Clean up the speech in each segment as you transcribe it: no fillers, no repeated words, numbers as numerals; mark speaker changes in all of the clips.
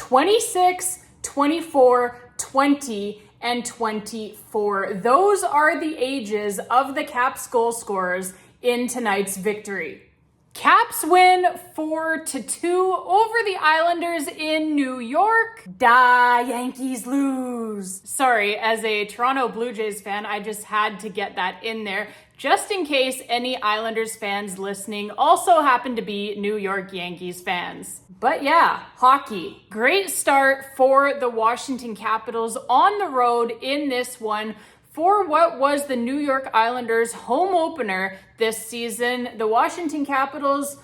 Speaker 1: 26, 24, 20, and 24. Those are the ages of the Caps goal scorers in tonight's victory. Caps win 4-2 over the Islanders in New York. Da Yankees lose. Sorry, as a Toronto Blue Jays fan, I just had to get that in there, just in case any Islanders fans listening also happen to be New York Yankees fans. But yeah, hockey. Great start for the Washington Capitals on the road in this one. For what was the New York Islanders home opener this season, the Washington Capitals,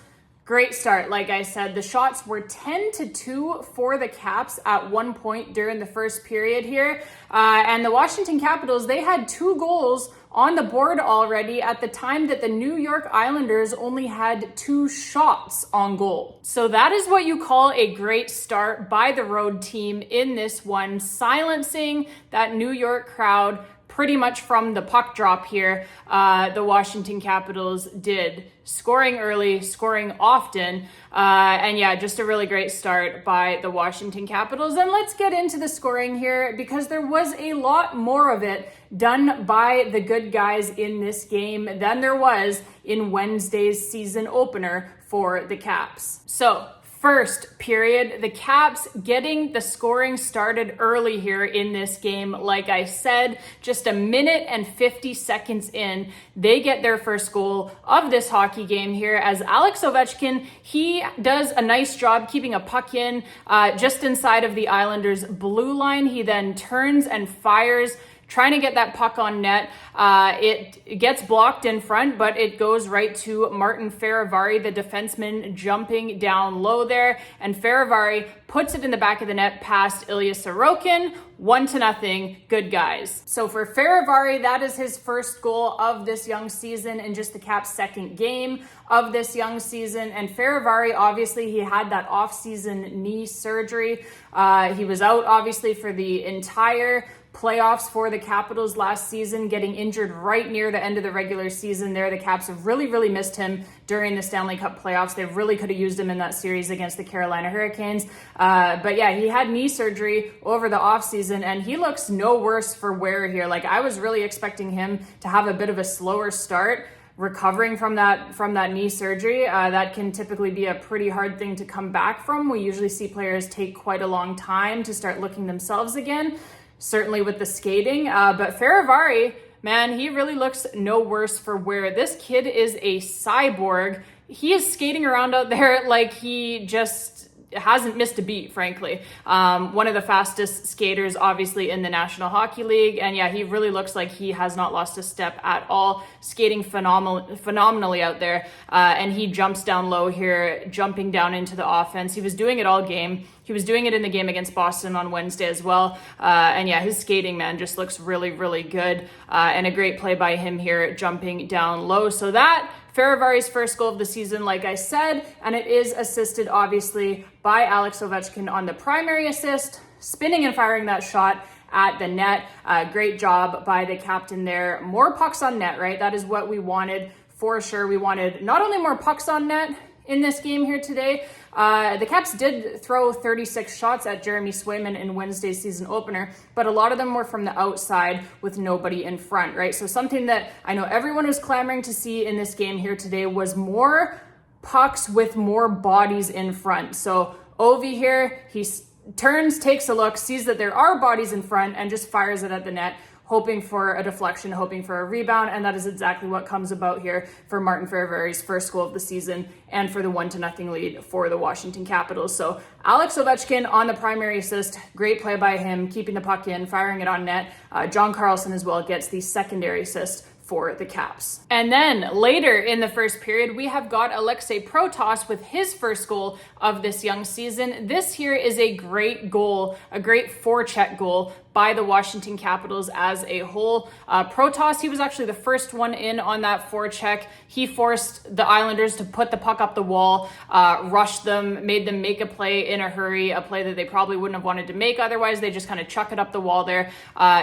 Speaker 1: great start. Like I said, the shots were 10-2 for the Caps at one point during the first period here. And the Washington Capitals, they had 2 goals on the board already at the time that the New York Islanders only had 2 shots on goal. So that is what you call a great start by the road team in this one, silencing that New York crowd pretty much from the puck drop here. The Washington Capitals did, scoring early, scoring often, and yeah, just a really great start by the Washington Capitals. And let's get into the scoring here, because there was a lot more of it done by the good guys in this game than there was in Wednesday's season opener for the Caps. So first period, the Caps getting the scoring started early here in this game. Like I said, just a minute and 50 seconds in, they get their first goal of this hockey game here as Alex Ovechkin, he does a nice job keeping a puck in just inside of the Islanders' blue line. He then turns and fires, trying to get that puck on net. It gets blocked in front, but it goes right to Martin Fehervary, the defenseman, jumping down low there. And Fehervary puts it in the back of the net past Ilya Sorokin. 1-0, good guys. So for Fehervary, that is his first goal of this young season and just the Caps' second game of this young season. And Fehervary, obviously, he had that off-season knee surgery. He was out, obviously, for the entire playoffs for the Capitals last season, getting injured right near the end of the regular season there. The Caps have really missed him during the Stanley Cup playoffs. They really could have used him in that series against the Carolina Hurricanes. But yeah, he had knee surgery over the offseason, and he looks no worse for wear here. Like, I was really expecting him to have a bit of a slower start recovering from that knee surgery. That can typically be a pretty hard thing to come back from. We usually see players take quite a long time to start looking themselves again, certainly with the skating. But Fehervary, man, he really looks no worse for wear. This kid is a cyborg. He is skating around out there like he just hasn't missed a beat, frankly. One of the fastest skaters, obviously, in the National Hockey League. And yeah, he really looks like he has not lost a step at all, skating phenomenally out there. And he jumps down low here, jumping down into the offense. He was doing it all game. He was doing it in the game against Boston on Wednesday as well. And yeah, his skating, man, just looks really good. And a great play by him here, jumping down low. So that, Fehervary's first goal of the season, like I said, and it is assisted, obviously, by Alex Ovechkin on the primary assist, spinning and firing that shot at the net. Great job by the captain there. More pucks on net, right? That is what we wanted for sure. We wanted not only more pucks on net in this game here today. The Caps did throw 36 shots at Jeremy Swayman in Wednesday's season opener, but a lot of them were from the outside with nobody in front, right? So something that I know everyone was clamoring to see in this game here today was more pucks with more bodies in front. So Ovi here, he turns, takes a look, sees that there are bodies in front, and just fires it at the net, hoping for a deflection, hoping for a rebound, and that is exactly what comes about here for Martin Fehervary's first goal of the season and for the 1-0 lead for the Washington Capitals. So Alex Ovechkin on the primary assist, great play by him, keeping the puck in, firing it on net. John Carlson as well gets the secondary assist for the Caps. And then later in the first period, we have got Aliaksei Protas with his first goal of this young season. This here is a great goal, a great forecheck goal by the Washington Capitals as a whole. Protas, he was actually the first one in on that forecheck. He forced the Islanders to put the puck up the wall, rushed them, made them make a play in a hurry, a play that they probably wouldn't have wanted to make otherwise. They just kind of chuck it up the wall there.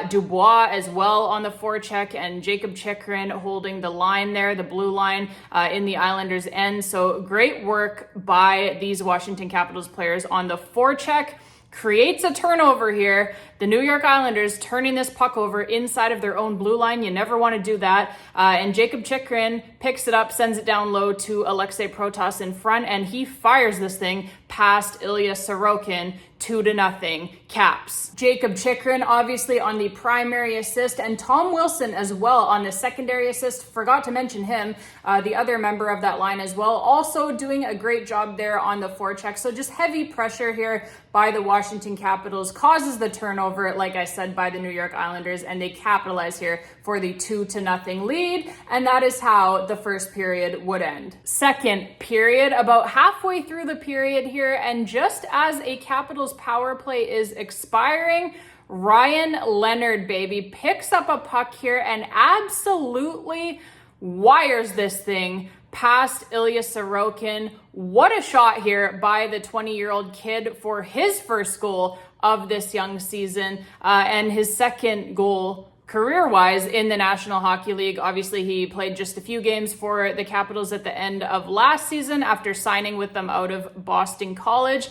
Speaker 1: Dubois as well on the forecheck, and Jacob Chychrun holding the line there, the blue line in the Islanders' end. So great work by these Washington Capitals players on the forecheck. creates a turnover here. The New York Islanders turning this puck over inside of their own blue line. You never want to do that. And Jakob Chychrun picks it up, sends it down low to Aliaksei Protas in front, and he fires this thing past Ilya Sorokin, 2-0 Caps. Jakob Chychrun obviously on the primary assist, and Tom Wilson as well on the secondary assist. Forgot to mention him, the other member of that line as well, also doing a great job there on the forecheck. So just heavy pressure here by the Washington Capitals causes the turnover, like I said, by the New York Islanders, and they capitalize here for the 2-0 lead, and that is how the first period would end. Second period, about halfway through the period here, and just as a Capitals power play is expiring, Ryan Leonard, baby, picks up a puck here and absolutely wires this thing past Ilya Sorokin. What a shot here by the 20-year-old kid for his first goal of this young season, and his second goal career-wise in the National Hockey League. Obviously, he played just a few games for the Capitals at the end of last season after signing with them out of Boston College.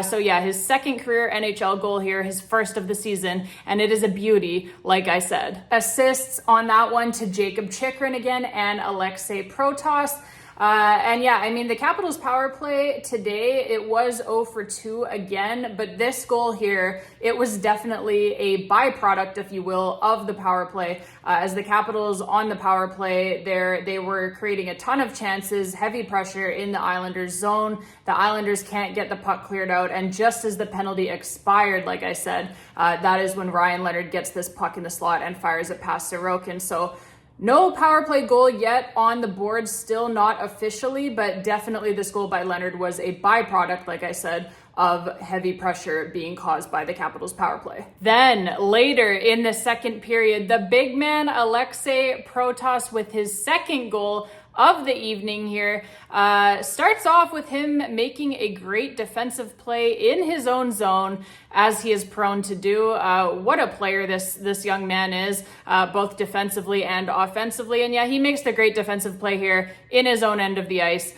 Speaker 1: So yeah, his second career NHL goal here, his first of the season, and it is a beauty, like I said. Assists on that one to Jakob Chychrun again and Aliaksei Protas. And yeah, I mean, the Capitals power play today, it was 0 for 2 again, but this goal here, it was definitely a byproduct, if you will, of the power play. As the Capitals on the power play there, they were creating a ton of chances, heavy pressure in the Islanders zone. The Islanders can't get the puck cleared out, and just as the penalty expired, like I said, that is when Ryan Leonard gets this puck in the slot and fires it past Sorokin. So no power play goal yet on the board, still not officially, but definitely this goal by Leonard was a byproduct, like I said, of heavy pressure being caused by the Capitals power play. Then later in the second period, the big man Aliaksei Protas with his second goal of the evening here starts off with him making a great defensive play in his own zone, as he is prone to do. What a player this young man is, both defensively and offensively. And yeah, he makes the great defensive play here in his own end of the ice,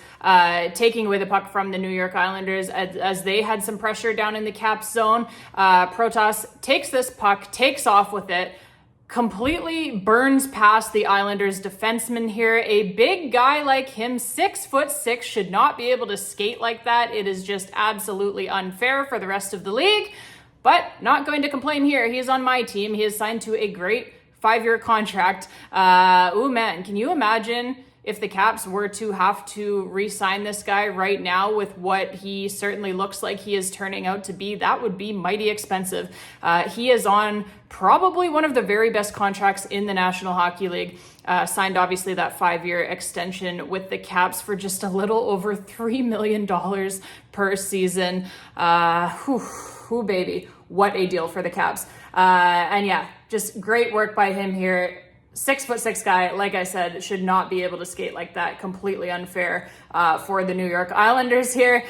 Speaker 1: taking away the puck from the New York Islanders as they had some pressure down in the Caps zone. Protas takes this puck, takes off with it, completely burns past the Islanders defenseman here. A big guy like him, 6'6", should not be able to skate like that. It is just absolutely unfair for the rest of the league, but not going to complain here. He is on my team. He is signed to a great 5-year contract. Oh man, can you imagine if the Caps were to have to re-sign this guy right now with what he certainly looks like he is turning out to be? That would be mighty expensive. He is on probably one of the very best contracts in the National Hockey League. Signed obviously that 5-year extension with the Caps for just a little over $3 million per season. Baby, what a deal for the Caps. And yeah, just great work by him here. 6'6" guy, like I said, should not be able to skate like that. Completely unfair for the New York Islanders here.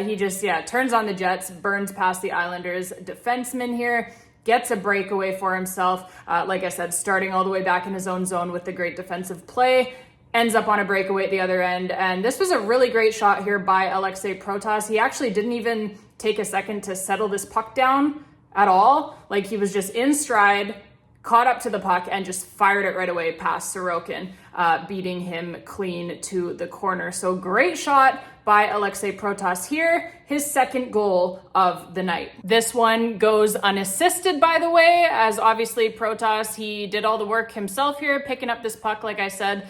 Speaker 1: He just, turns on the Jets, burns past the Islanders defenseman here, gets a breakaway for himself. Like I said, starting all the way back in his own zone with the great defensive play, ends up on a breakaway at the other end. And this was a really great shot here by Aliaksei Protas. He actually didn't even take a second to settle this puck down at all. Like, he was just in stride, caught up to the puck, and just fired it right away past Sorokin, beating him clean to the corner. So great shot by Aliaksei Protas here, his second goal of the night. This one goes unassisted, by the way, as obviously Protas, he did all the work himself here, picking up this puck, like I said,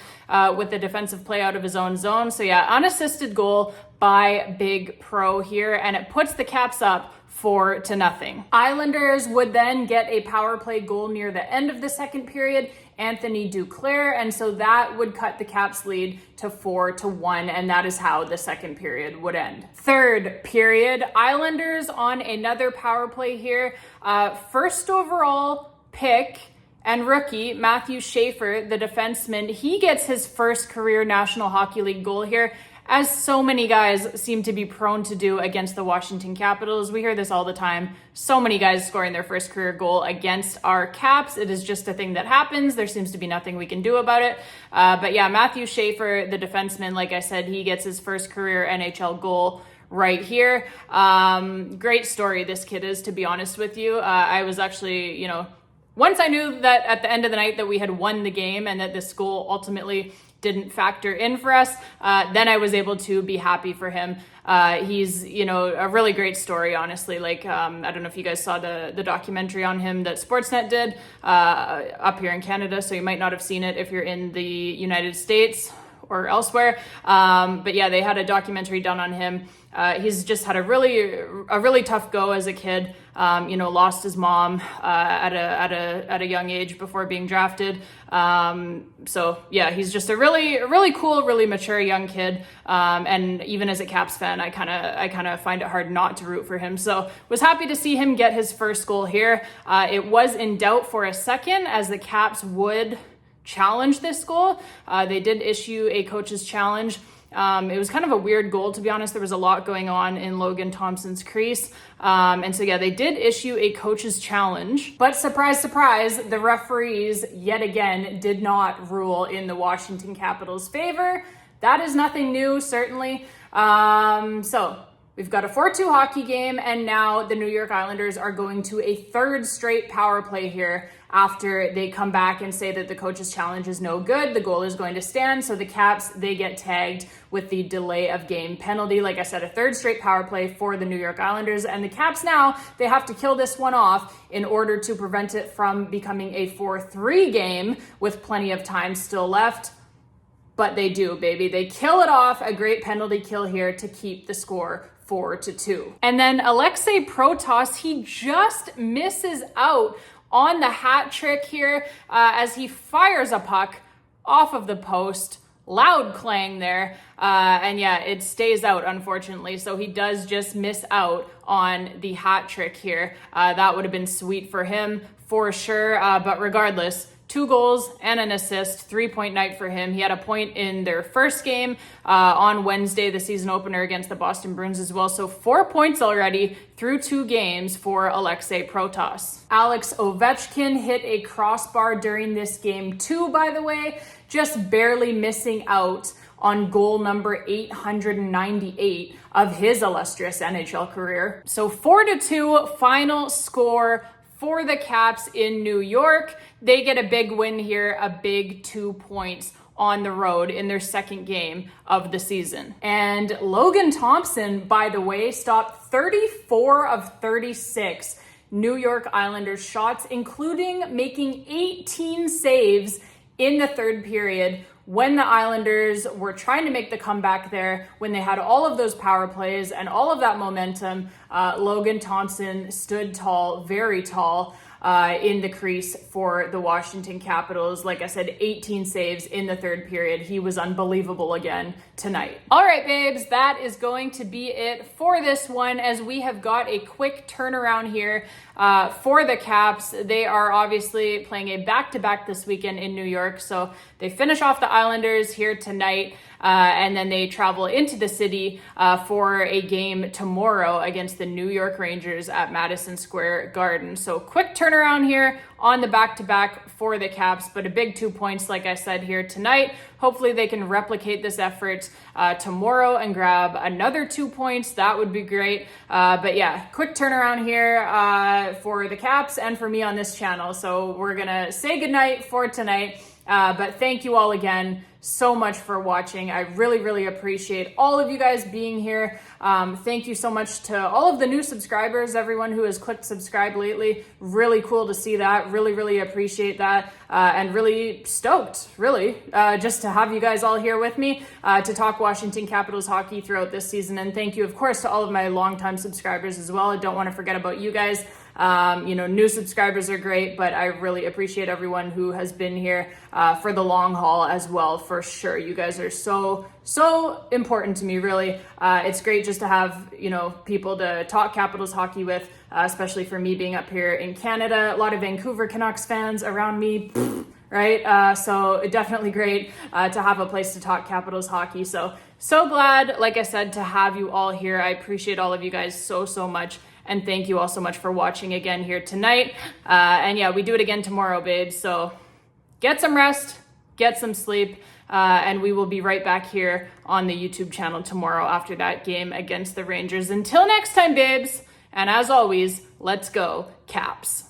Speaker 1: with the defensive play out of his own zone. So yeah, unassisted goal by Big Pro here, and it puts the Caps up 4-0. Islanders would then get a power play goal near the end of the second period, Anthony Duclair, and so that would cut the Caps lead to 4-1, and that is how the second period would end. Third period, Islanders on another power play here. First overall pick and rookie, Matthew Schaefer, the defenseman, he gets his first career National Hockey League goal here, as so many guys seem to be prone to do against the Washington Capitals. We hear this all the time. So many guys scoring their first career goal against our Caps. It is just a thing that happens. There seems to be nothing we can do about it. But yeah, Matthew Schaefer, the defenseman, like I said, he gets his first career NHL goal right here. Great story this kid is, to be honest with you. I was actually, once I knew that at the end of the night that we had won the game and that the school ultimately didn't factor in for us, then I was able to be happy for him. He's, a really great story, honestly. Like, I don't know if you guys saw the documentary on him that Sportsnet did up here in Canada, so you might not have seen it if you're in the United States or elsewhere. But yeah, they had a documentary done on him. He's just had a really tough go as a kid. Lost his mom at a young age before being drafted. So yeah, he's just a really cool, really mature young kid. And even as a Caps fan, I kind of find it hard not to root for him. So was happy to see him get his first goal here. It was in doubt for a second as the Caps would challenge this goal. They did issue a coach's challenge. It was kind of a weird goal, to be honest. There was a lot going on in Logan Thompson's crease. And so, yeah, they did issue a coach's challenge. But surprise, surprise, the referees yet again did not rule in the Washington Capitals' favor. That is nothing new, certainly. So we've got a 4-2 hockey game, and now the New York Islanders are going to a third straight power play here after they come back and say that the coach's challenge is no good. The goal is going to stand, so the Caps, they get tagged with the delay of game penalty. Like I said, a third straight power play for the New York Islanders, and the Caps now, they have to kill this one off in order to prevent it from becoming a 4-3 game with plenty of time still left. But they do, baby. They kill it off, a great penalty kill here to keep the score 4-2. And then Aliaksei Protas, he just misses out on the hat trick here as he fires a puck off of the post. Loud clang there. And yeah, it stays out, unfortunately. So he does just miss out on the hat trick here. That would have been sweet for him for sure. But regardless, 2 goals and an assist, 3-point night for him. He had a point in their first game on Wednesday, the season opener against the Boston Bruins as well. So 4 points already through 2 games for Aliaksei Protas. Alex Ovechkin hit a crossbar during this game too, by the way, just barely missing out on goal number 898 of his illustrious NHL career. So 4-2 final score for the Caps in New York. They get a big win here, a big 2 points on the road in their second game of the season. And Logan Thompson, by the way, stopped 34 of 36 New York Islanders shots, including making 18 saves in the third period when the Islanders were trying to make the comeback there, when they had all of those power plays and all of that momentum. Logan Thompson stood tall, very tall, in the crease for the Washington Capitals. Like I said, 18 saves in the third period. He was unbelievable again tonight. All right, babes, that is going to be it for this one, as we have got a quick turnaround here for the Caps. They are obviously playing a back-to-back this weekend in New York, so they finish off the Islanders here tonight, and then they travel into the city for a game tomorrow against the New York Rangers at Madison Square Garden. So quick turnaround here on the back-to-back for the Caps, but a big 2 points, like I said, here tonight. Hopefully they can replicate this effort tomorrow and grab another 2 points. That would be great. But yeah, quick turnaround here for the Caps and for me on this channel. So we're gonna say goodnight for tonight. But thank you all again so much for watching. I really appreciate all of you guys being here. Thank you so much to all of the new subscribers, everyone who has clicked subscribe lately. Really cool to see that. Really appreciate that. And really stoked, just to have you guys all here with me to talk Washington Capitals hockey throughout this season. And thank you, of course, to all of my longtime subscribers as well. I don't want to forget about you guys. New subscribers are great, but I really appreciate everyone who has been here for the long haul as well, for sure. You guys are so important to me, really. It's great just to have, people to talk Capitals hockey with, especially for me being up here in Canada. A lot of Vancouver Canucks fans around me, right? So definitely great to have a place to talk Capitals hockey. So glad, like I said, to have you all here. I appreciate all of you guys so much. And thank you all so much for watching again here tonight. And yeah, we do it again tomorrow, babes. So get some rest, get some sleep. And we will be right back here on the YouTube channel tomorrow after that game against the Rangers. Until next time, babes. And as always, let's go, Caps.